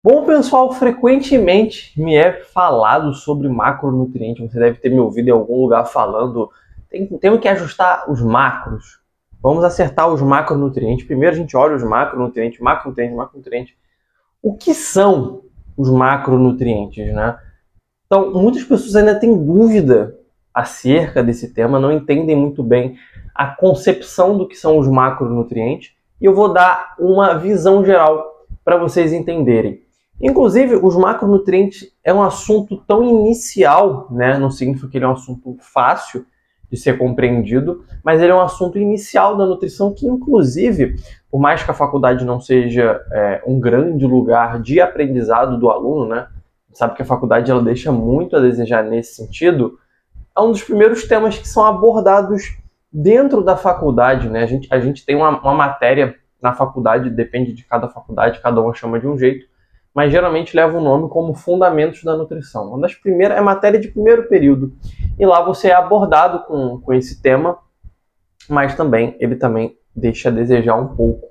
Bom, pessoal, frequentemente me é falado sobre macronutrientes. Você deve ter me ouvido em algum lugar falando. Temos que ajustar os macros. Vamos acertar os macronutrientes. Primeiro a gente olha os macronutrientes, macronutrientes. O que são os macronutrientes, né? Então, muitas pessoas ainda têm dúvida acerca desse tema, não entendem muito bem a concepção do que são os macronutrientes. E eu vou dar uma visão geral para vocês entenderem. Inclusive, os macronutrientes é um assunto tão inicial, né? Não significa que ele é um assunto fácil de ser compreendido, mas ele é um assunto inicial da nutrição que, inclusive, por mais que a faculdade não seja um grande lugar de aprendizado do aluno, né? Sabe que a faculdade ela deixa muito a desejar nesse sentido, é um dos primeiros temas que são abordados dentro da faculdade, né? A gente tem uma matéria na faculdade, depende de cada faculdade, cada uma chama de um jeito, mas geralmente leva o nome como Fundamentos da Nutrição. Uma das primeiras é matéria de primeiro período, e lá você é abordado com esse tema, mas ele também deixa a desejar um pouco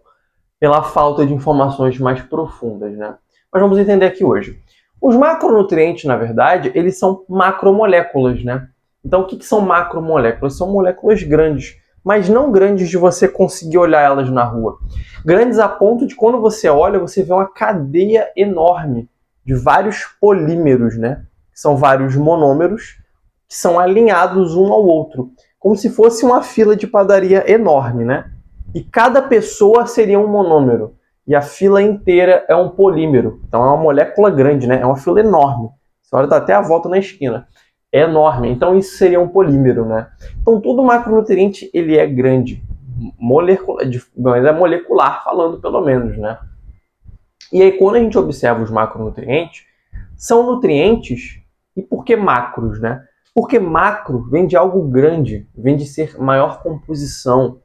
pela falta de informações mais profundas, né? Mas vamos entender aqui hoje. Os macronutrientes, na verdade, eles são macromoléculas, né? Então, o que são macromoléculas? São moléculas grandes, mas não grandes de você conseguir olhar elas na rua. Grandes a ponto de quando você olha, você vê uma cadeia enorme de vários polímeros, né? Que são vários monômeros que são alinhados um ao outro, como se fosse uma fila de padaria enorme, né? E cada pessoa seria um monômero e a fila inteira é um polímero. Então é uma molécula grande, né? É uma fila enorme. Você olha, dá até a volta na esquina. É enorme. Então isso seria um polímero, né? Então todo macronutriente ele é grande, é molecular falando pelo menos, né? E aí quando a gente observa os macronutrientes, são nutrientes. E por que macros, né? Porque macro vem de algo grande, vem de ser maior composição.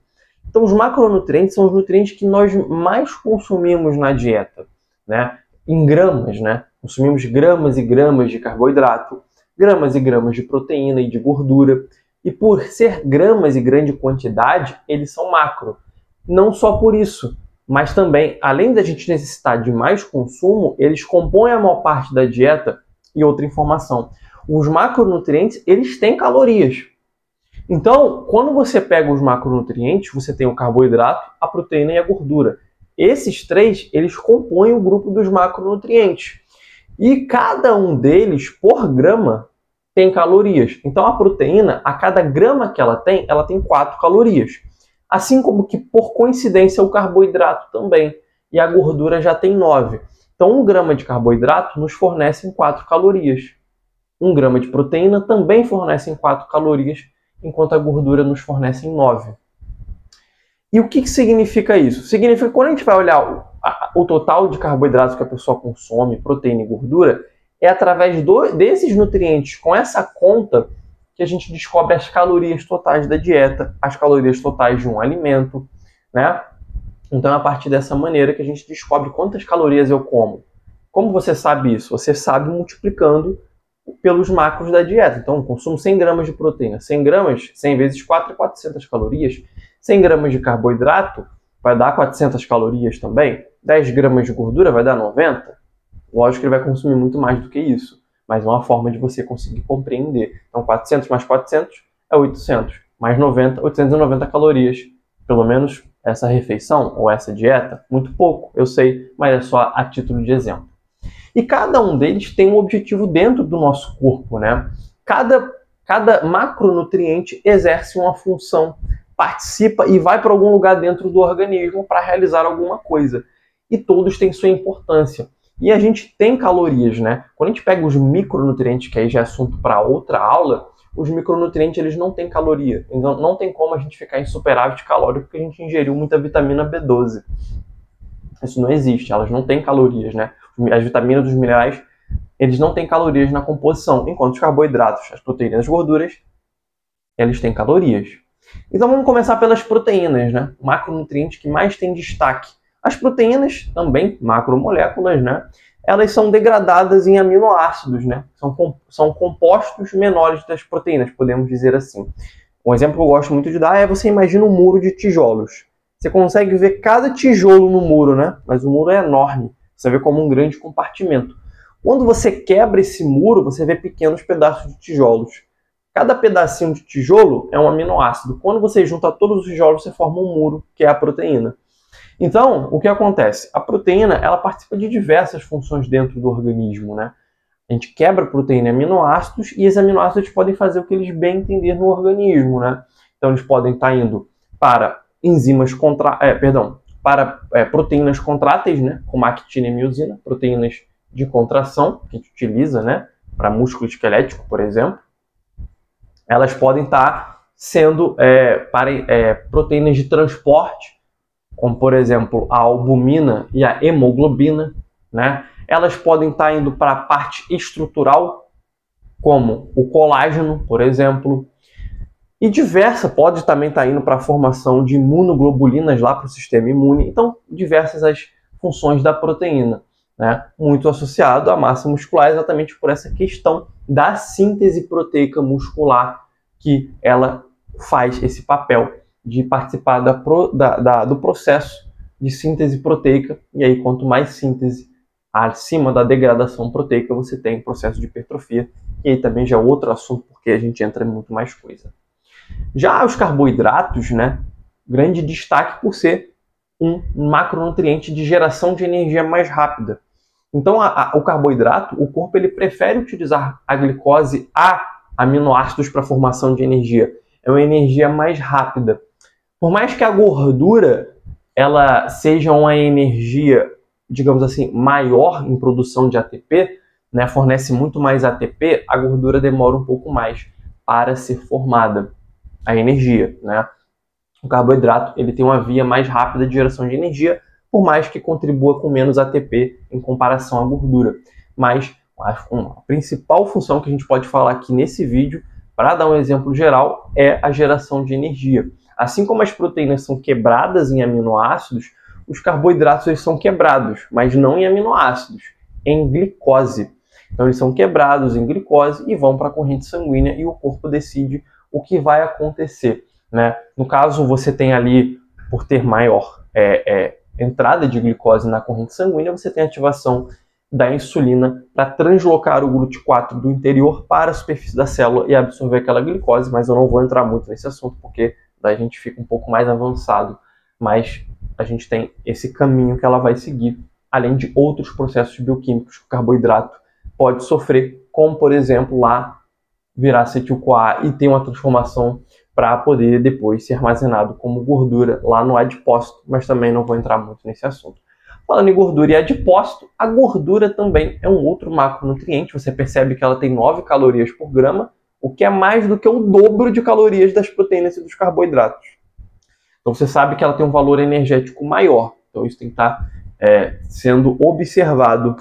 Então os macronutrientes são os nutrientes que nós mais consumimos na dieta, né? Em gramas, né? Consumimos gramas e gramas de carboidrato, gramas e gramas de proteína e de gordura. E por ser gramas e grande quantidade, eles são macro. Não só por isso, mas também, além da gente necessitar de mais consumo, eles compõem a maior parte da dieta. E outra informação, os macronutrientes, eles têm calorias. Então, quando você pega os macronutrientes, você tem o carboidrato, a proteína e a gordura. Esses três, eles compõem o grupo dos macronutrientes. E cada um deles, por grama, tem calorias. Então, a proteína, a cada grama que ela tem 4 calorias. Assim como que, por coincidência, o carboidrato também. E a gordura já tem 9. Então, 1 grama de carboidrato nos fornece 4 calorias. 1 grama de proteína também fornece 4 calorias, enquanto a gordura nos fornece 9. E o que significa isso? Significa que quando a gente vai olhar o total de carboidratos que a pessoa consome, proteína e gordura, é através desses nutrientes, com essa conta, que a gente descobre as calorias totais da dieta, as calorias totais de um alimento, né? Então é a partir dessa maneira que a gente descobre quantas calorias eu como. Como você sabe isso? Você sabe multiplicando pelos macros da dieta. Então, eu consumo 100 gramas de proteína. 100 gramas, 100 vezes 4 é 400 calorias. 100 gramas de carboidrato vai dar 400 calorias também. 10 gramas de gordura vai dar 90. Lógico que ele vai consumir muito mais do que isso, mas é uma forma de você conseguir compreender. Então, 400 mais 400 é 800. Mais 90, 890 calorias. Pelo menos essa refeição ou essa dieta, muito pouco, eu sei, mas é só a título de exemplo. E cada um deles tem um objetivo dentro do nosso corpo, né? Cada macronutriente exerce uma função, participa e vai para algum lugar dentro do organismo para realizar alguma coisa. E todos têm sua importância. E a gente tem calorias, né? Quando a gente pega os micronutrientes, que aí já é assunto para outra aula, os micronutrientes eles não têm caloria. Então não tem como a gente ficar em superávit calórico porque a gente ingeriu muita vitamina B12. Isso não existe, elas não têm calorias, né? As vitaminas, os minerais, eles não têm calorias na composição, enquanto os carboidratos, as proteínas e as gorduras, eles têm calorias. Então vamos começar pelas proteínas, né? O macronutriente que mais tem destaque. As proteínas, também macromoléculas, né? Elas são degradadas em aminoácidos, né? São compostos menores das proteínas, podemos dizer assim. Um exemplo que eu gosto muito de dar é você imagina um muro de tijolos. Você consegue ver cada tijolo no muro, né? Mas o muro é enorme. Você vê como um grande compartimento. Quando você quebra esse muro, você vê pequenos pedaços de tijolos. Cada pedacinho de tijolo é um aminoácido. Quando você junta todos os tijolos, você forma um muro, que é a proteína. Então, o que acontece? A proteína, ela participa de diversas funções dentro do organismo, né? A gente quebra a proteína em aminoácidos e esses aminoácidos podem fazer o que eles bem entender no organismo, né? Então, eles podem estar indo para enzimas proteínas contráteis, né? Como a actina e miosina, proteínas de contração, que a gente utiliza, né? Para músculo esquelético, por exemplo. Elas podem estar sendo proteínas de transporte, como, por exemplo, a albumina e a hemoglobina, né? Elas podem estar indo para a parte estrutural, como o colágeno, por exemplo. E pode também estar indo para a formação de imunoglobulinas lá para o sistema imune. Então, diversas as funções da proteína, né? Muito associado à massa muscular, exatamente por essa questão da síntese proteica muscular, que ela faz esse papel de participar do processo de síntese proteica. E aí, quanto mais síntese acima da degradação proteica, você tem processo de hipertrofia. E aí também já é outro assunto, porque a gente entra em muito mais coisa. Já os carboidratos, né, grande destaque por ser um macronutriente de geração de energia mais rápida. Então, o carboidrato, o corpo ele prefere utilizar a glicose a aminoácidos para a formação de energia. É uma energia mais rápida. Por mais que a gordura ela seja uma energia, digamos assim, maior em produção de ATP, né, fornece muito mais ATP, a gordura demora um pouco mais para ser formada, a energia, né? O carboidrato ele tem uma via mais rápida de geração de energia, por mais que contribua com menos ATP em comparação à gordura. Mas a principal função que a gente pode falar aqui nesse vídeo, para dar um exemplo geral, é a geração de energia. Assim como as proteínas são quebradas em aminoácidos, os carboidratos eles são quebrados, mas não em aminoácidos, em glicose. Então eles são quebrados em glicose e vão para a corrente sanguínea e o corpo decide o que vai acontecer, né? No caso, você tem ali, por ter maior entrada de glicose na corrente sanguínea, você tem ativação da insulina para translocar o GLUT4 do interior para a superfície da célula e absorver aquela glicose, mas eu não vou entrar muito nesse assunto porque daí a gente fica um pouco mais avançado, mas a gente tem esse caminho que ela vai seguir, além de outros processos bioquímicos que o carboidrato pode sofrer, como por exemplo lá virar acetil-CoA e ter uma transformação para poder depois ser armazenado como gordura lá no adipócito, mas também não vou entrar muito nesse assunto. Falando em gordura e adipócito, a gordura também é um outro macronutriente. Você percebe que ela tem 9 calorias por grama, o que é mais do que o dobro de calorias das proteínas e dos carboidratos. Então você sabe que ela tem um valor energético maior. Então isso tem que estar sendo observado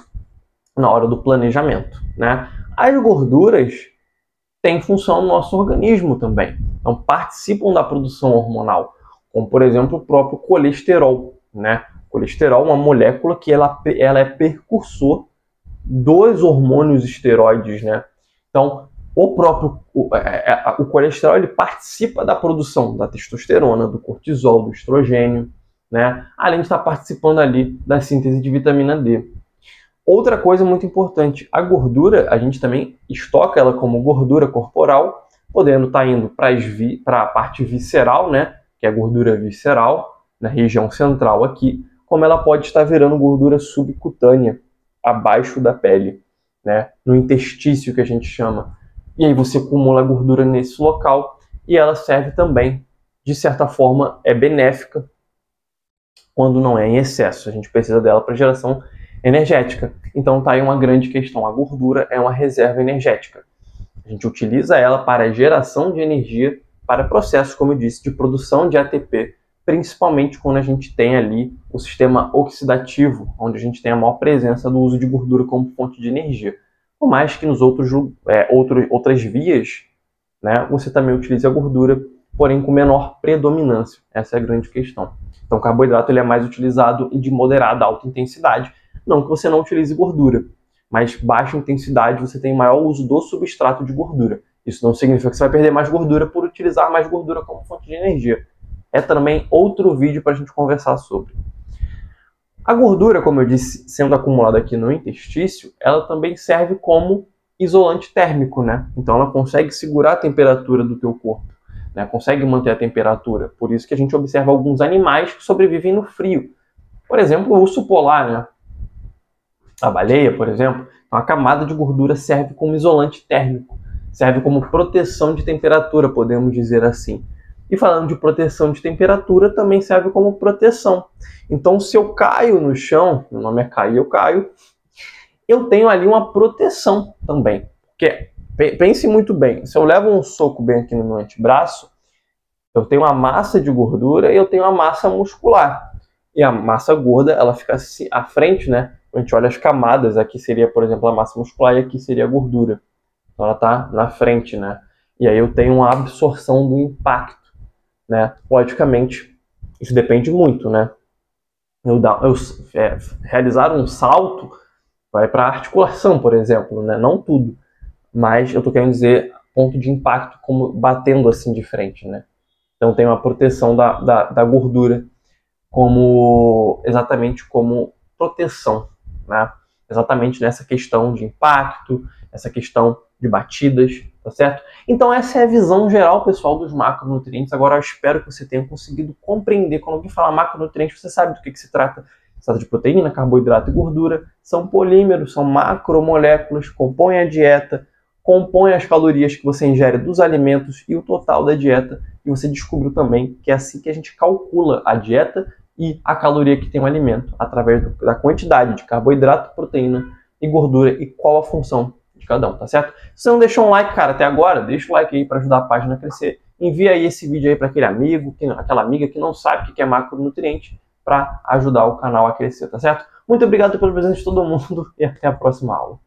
na hora do planejamento, né? As gorduras têm função no nosso organismo também. Então participam da produção hormonal, como por exemplo o próprio colesterol, né? O colesterol é uma molécula que ela é precursor dos hormônios esteroides, né? Então o colesterol ele participa da produção da testosterona, do cortisol, do estrogênio, né? Além de estar participando ali da síntese de vitamina D. Outra coisa muito importante, a gordura, a gente também estoca ela como gordura corporal, podendo estar indo para a parte visceral, né? Que é a gordura visceral, na região central aqui, como ela pode estar virando gordura subcutânea, abaixo da pele, né? No interstício que a gente chama. E aí você acumula gordura nesse local e ela serve também, de certa forma, é benéfica quando não é em excesso. A gente precisa dela para geração energética. Então tá aí uma grande questão. A gordura é uma reserva energética. A gente utiliza ela para a geração de energia, para processos, como eu disse, de produção de ATP, principalmente quando a gente tem ali o sistema oxidativo, onde a gente tem a maior presença do uso de gordura como fonte de energia. Por mais que nos outras vias, né, você também utiliza a gordura, porém com menor predominância. Essa é a grande questão. Então o carboidrato ele é mais utilizado de moderada a alta intensidade. Não que você não utilize gordura, mas baixa intensidade você tem maior uso do substrato de gordura. Isso não significa que você vai perder mais gordura por utilizar mais gordura como fonte de energia. É também outro vídeo para a gente conversar sobre. A gordura, como eu disse, sendo acumulada aqui no interstício, ela também serve como isolante térmico, né? Então ela consegue segurar a temperatura do teu corpo, né? Consegue manter a temperatura. Por isso que a gente observa alguns animais que sobrevivem no frio. Por exemplo, o urso polar, né? A baleia, por exemplo. Então a camada de gordura serve como isolante térmico, serve como proteção de temperatura, podemos dizer assim. E falando de proteção de temperatura, também serve como proteção. Então, se eu caio no chão, meu nome é cair, eu caio, eu tenho ali uma proteção também. Porque, pense muito bem, se eu levo um soco bem aqui no meu antebraço, eu tenho uma massa de gordura e eu tenho uma massa muscular. E a massa gorda, ela fica à frente, né? A gente olha as camadas, aqui seria, por exemplo, a massa muscular e aqui seria a gordura. Então ela está na frente, né? E aí eu tenho uma absorção do impacto, né? Logicamente, isso depende muito, né? Realizar um salto vai para a articulação, por exemplo, né? Não tudo, mas eu estou querendo dizer ponto de impacto como batendo assim de frente, né? Então tem uma proteção da gordura como exatamente como proteção, né? Exatamente nessa questão de impacto, essa questão de batidas, tá certo? Então essa é a visão geral, pessoal, dos macronutrientes. Agora eu espero que você tenha conseguido compreender. Quando alguém fala macronutrientes, você sabe do que se trata. Se trata de proteína, carboidrato e gordura. São polímeros, são macromoléculas, compõem a dieta, compõem as calorias que você ingere dos alimentos e o total da dieta. E você descobriu também que é assim que a gente calcula a dieta e a caloria que tem o alimento, através da quantidade de carboidrato, proteína e gordura e qual a função de cada um, tá certo? Se você não deixou um like, cara, até agora, deixa o like aí para ajudar a página a crescer. Envia aí esse vídeo aí para aquele amigo, aquela amiga que não sabe o que é macronutriente, para ajudar o canal a crescer, tá certo? Muito obrigado pela presença de todo mundo e até a próxima aula.